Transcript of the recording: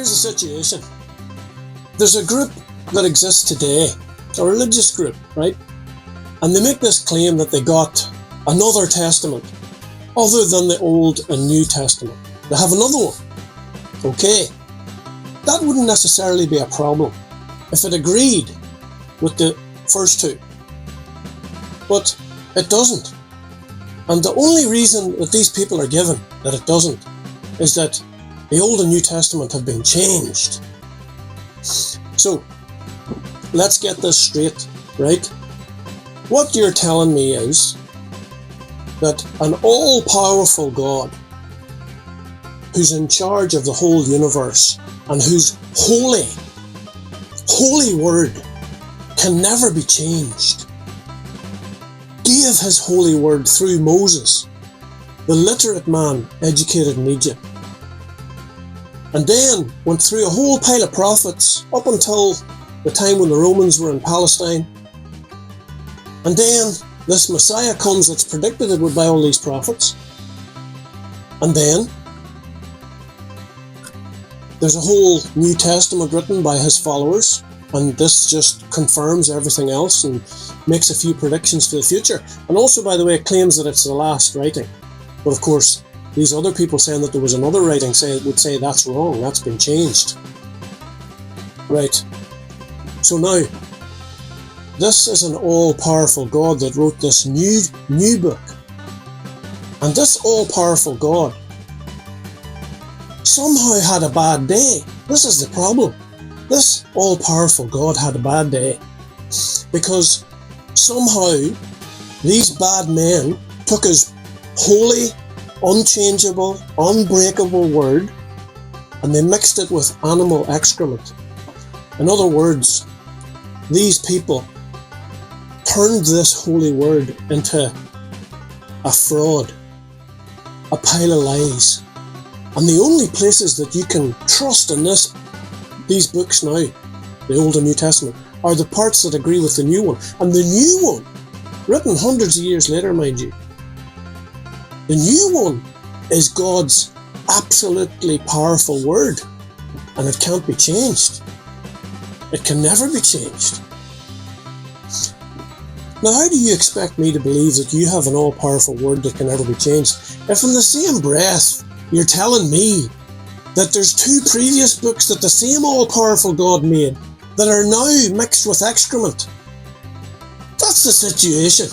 here's the situation. There's a group that exists today, a religious group, right? And they make this claim that they got another testament other than the Old and New Testament. They have another one. Okay. That wouldn't necessarily be a problem if it agreed with the first two. But it doesn't. And the only reason that these people are given that it doesn't is that the Old and New Testament have been changed. So, let's get this straight, right? What you're telling me is that an all-powerful God who's in charge of the whole universe and whose holy word can never be changed, gave his holy word through Moses, the literate man educated in Egypt, and then went through a whole pile of prophets up until the time when the Romans were in Palestine. And then this Messiah comes that's predicted it would by all these prophets. And then there's a whole New Testament written by his followers, and this just confirms everything else and makes a few predictions for the future. And also, by the way, it claims that it's the last writing. But of course, these other people saying that there was another writing would say that's wrong, that's been changed. Right. So now, this is an all-powerful God that wrote this new book. And this all-powerful God somehow had a bad day. This is the problem. This all-powerful God had a bad day because somehow these bad men took his holy, unchangeable, unbreakable word and they mixed it with animal excrement. In other words, these people turned this holy word into a fraud, a pile of lies. And the only places that you can trust in these books now, the Old and New Testament, are the parts that agree with the new one. And the new one, written hundreds of years later, mind you, the new one is God's absolutely powerful word, and it can't be changed. It can never be changed. Now, how do you expect me to believe that you have an all-powerful word that can never be changed if in the same breath you're telling me that there's two previous books that the same all-powerful God made that are now mixed with excrement? That's the situation.